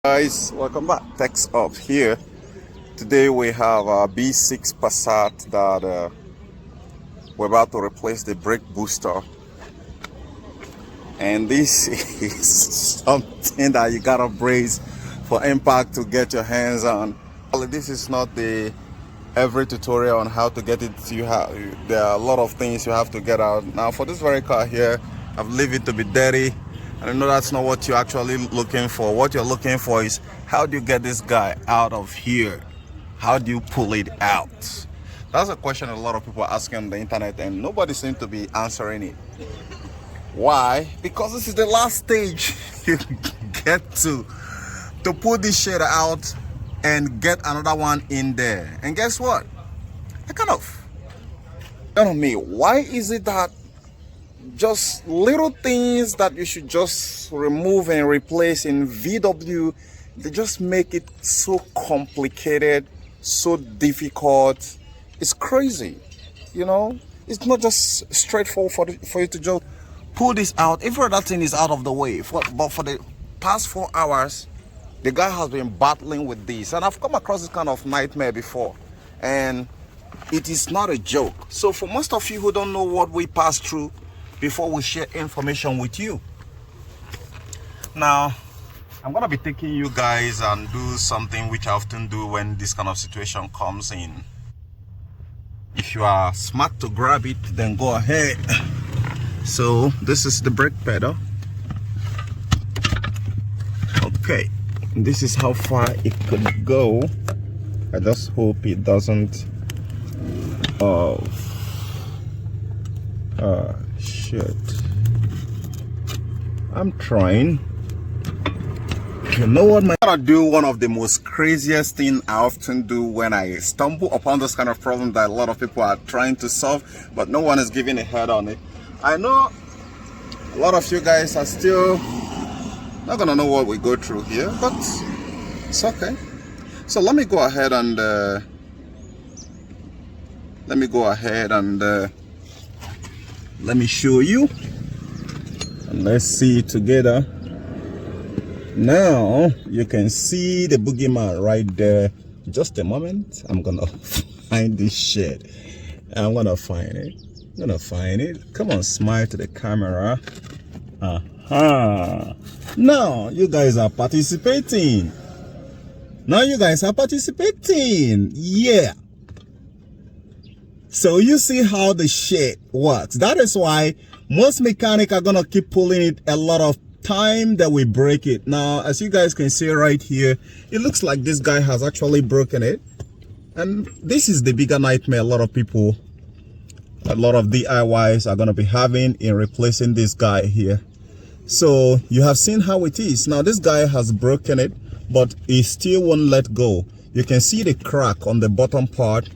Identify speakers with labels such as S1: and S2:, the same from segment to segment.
S1: Guys, welcome back. Tech's Up here. Today we have a B6 Passat that we're about to replace the brake booster, and this is something that you gotta brace for impact to get your hands on. This is not the every tutorial on how to get it. There are a lot of things you have to get out. Now for this very car here, I've leave it to be dirty. I know that's not what you're actually looking for. What you're looking for is, how do you get this guy out of here? How do you pull it out? That's a question a lot of people are asking on the internet, and nobody seems to be answering it. Why? Because this is the last stage you get to pull this shit out and get another one in there. And guess what? Tell me, why is it that just little things that you should just remove and replace in VW, they just make it so complicated, so difficult? It's crazy, you know. It's not just straightforward for you to just pull this out. If that thing is out of the way, but for the past 4 hours, the guy has been battling with this, and I've come across this kind of nightmare before, and it is not a joke. So for most of you who don't know what we pass through before we share information with you, now I'm gonna be taking you guys and do something which I often do when this kind of situation comes in. If you are smart to grab it, then go ahead. So this is the brake pedal. Okay, this is how far it could go. I just hope it doesn't shit. I'm trying. You know what, I'm gonna do one of the most craziest thing I often do when I stumble upon this kind of problem that a lot of people are trying to solve, but no one is giving a head on it. I know a lot of you guys are still not gonna know what we go through here, but it's okay. So let me go ahead and let me show you, and let's see it together. Now you can see the boogeyman right there. Just a moment, I'm gonna find this shit. I'm gonna find it. Come on, smile to the camera. Now you guys are participating. Yeah. So you see how the shit works. That is why most mechanics are gonna keep pulling it a lot of time that we break it. Now, as you guys can see right here, it looks like this guy has actually broken it. And this is the bigger nightmare a lot of people, a lot of DIYs are gonna be having in replacing this guy here. So you have seen how it is. Now this guy has broken it, but he still won't let go. You can see the crack on the bottom part.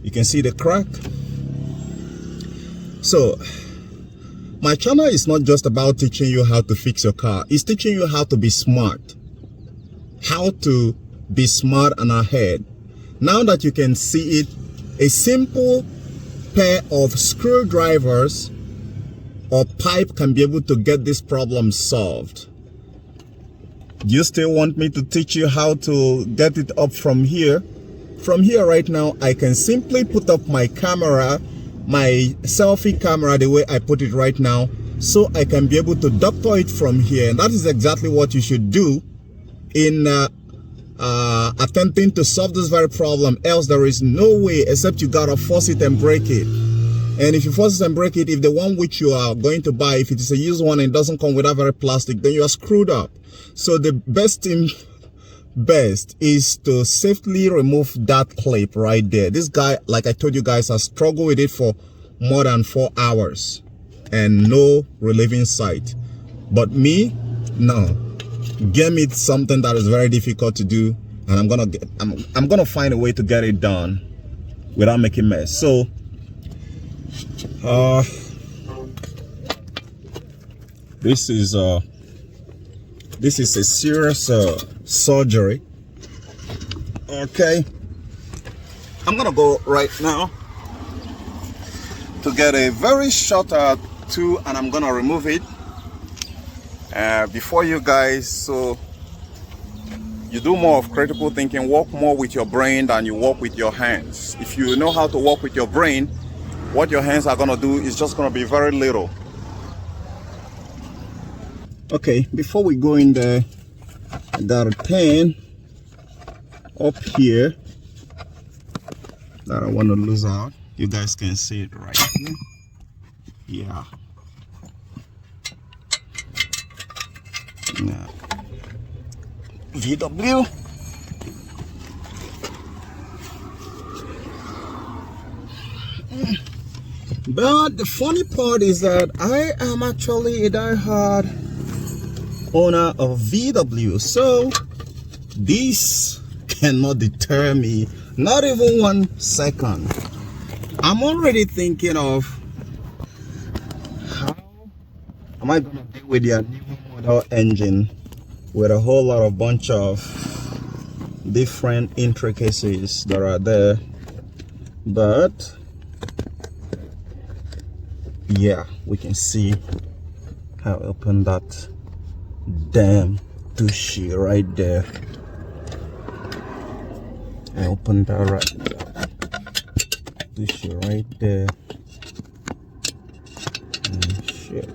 S1: You can see the crack. So my channel is not just about teaching you how to fix your car. It's teaching you how to be smart. How to be smart and ahead. Now that you can see it, a simple pair of screwdrivers or pipe can be able to get this problem solved. Do you still want me to teach you how to get it up from here? From here right now, I can simply put up my camera, my selfie camera, the way I put it right now, so I can be able to doctor it from here. And that is exactly what you should do in attempting to solve this very problem. Else there is no way, except you gotta force it and break it. And if you force it and break it, if the one which you are going to buy, if it is a used one and it doesn't come with that very plastic, then you are screwed up. So the best is to safely remove that clip right there. This guy, like I told you guys, has struggled with it for more than 4 hours and no relieving sight. But me, no. Give me something that is very difficult to do, and I'm gonna find a way to get it done without making mess. So this is a serious surgery. Okay, I'm gonna go right now to get a very short tool, and I'm gonna remove it before you guys. So You do more of critical thinking, work more with your brain than you work with your hands. If you know how to work with your brain, what your hands are gonna do is just gonna be very little. Okay, before we go in there, there are 10 up here that I want to lose out. You guys can see it right here. Yeah. Now, VW. But the funny part is that I am actually a diehard owner of VW, so this cannot deter me, not even 1 second. I'm already thinking of how am I gonna deal with their new model engine with a whole lot of bunch of different intricacies that are there. But yeah, we can see how I open that damn douche right there. I opened that right there. Douche right there. And shit.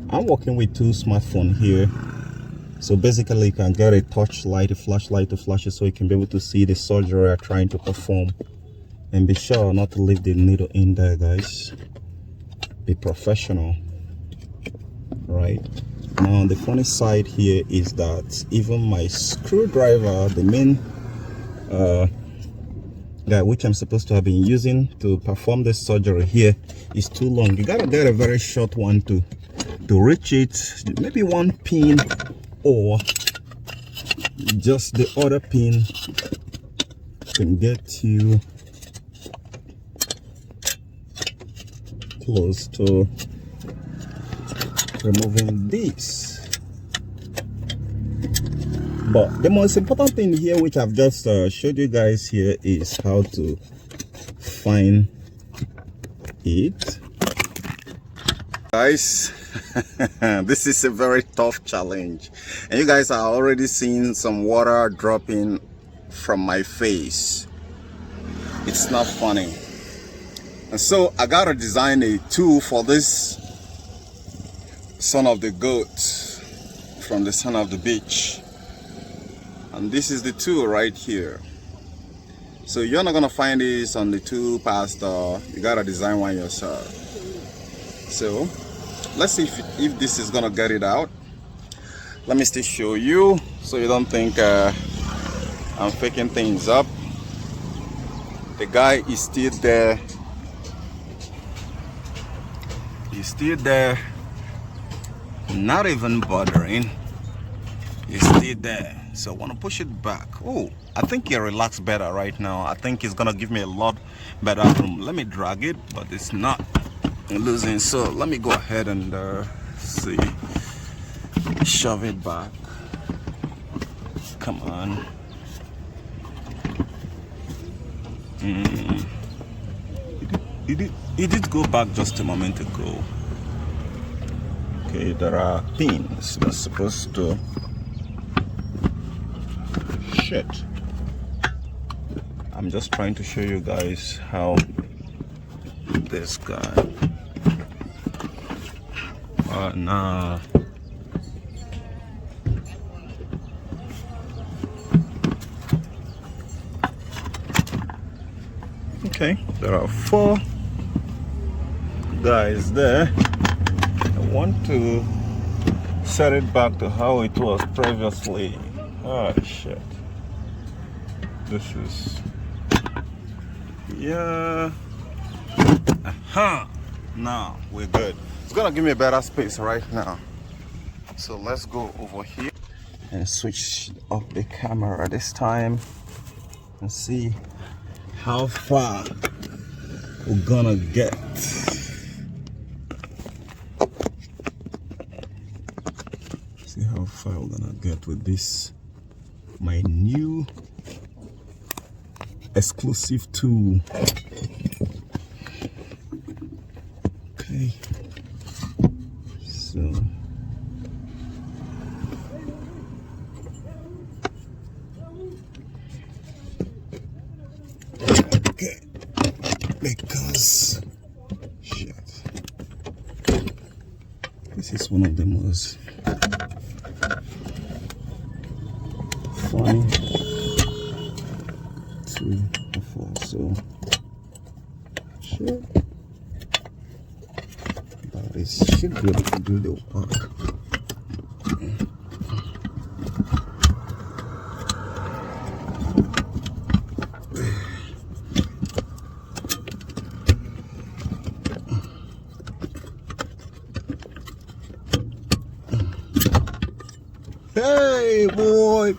S1: I'm working with 2 smartphones here. So basically you can get a touch light, a flashlight to flash it so you can be able to see the surgery you're trying to perform. And be sure not to leave the needle in there, guys. Be professional. Right now, the funny side here is that even my screwdriver, the main guy which I'm supposed to have been using to perform this surgery here, is too long. You gotta get a very short one to reach it. Maybe 1 pin, or just the other pin can get you close to removing this. But the most important thing here, which I've just showed you guys here, is how to find it. Guys, this is a very tough challenge, and you guys are already seeing some water dropping from my face. It's not funny. And so I gotta design a tool for this son of the goat from the son of the beach, and this is the tool right here. So you're not gonna find this on the tool pastor. You gotta design one yourself. So let's see if this is gonna get it out. Let me still show you so you don't think I'm faking things up. The guy is still there. He's still there, not even bothering. He's still there. So I want to push it back. Oh, I think he relaxed better right now. I think he's gonna give me a lot better room. Let me drag it, but it's not losing. So let me go ahead and see, shove it back. Come on. It did go back just a moment ago. Okay, there are pins that's supposed to... Shit. I'm just trying to show you guys how this guy... nah. Okay, there are 4 guys there. I want to set it back to how it was previously. Oh shit. This is... yeah. Aha! Now we're good. It's gonna give me a better space right now. So let's go over here and switch up the camera this time and see how far we're gonna get. See how far we're gonna get with this, my new exclusive tool. Okay, so Okay, because shit, this is one of the most funny 2 or 4, so shit, but it should be able to do the work. Hey boy,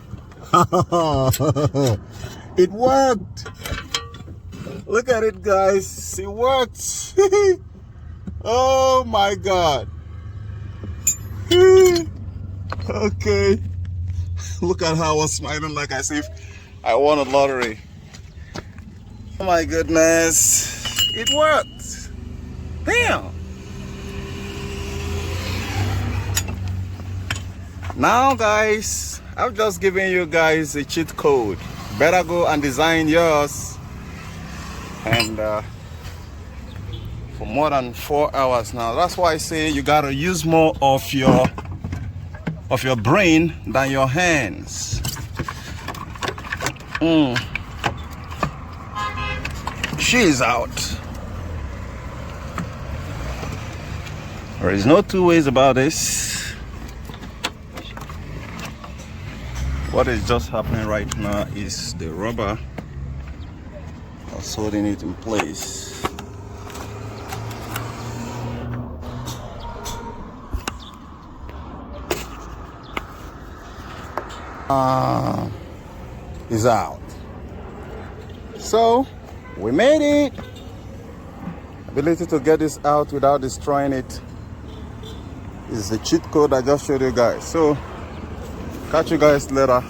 S1: it worked. Look at it, guys, it worked. Oh my god. Okay, look at how I was smiling like as if I won a lottery. Oh my goodness, it worked. Damn. Now guys, I've just given you guys a cheat code. Better go and design yours, and for more than 4 hours now. That's why I say you gotta use more of your brain than your hands. She's out. There is no two ways about this. What is just happening right now is the rubber that's holding it in place. Is out. So we made it. Ability to get this out without destroying it is the cheat code I just showed you guys. So catch you guys later.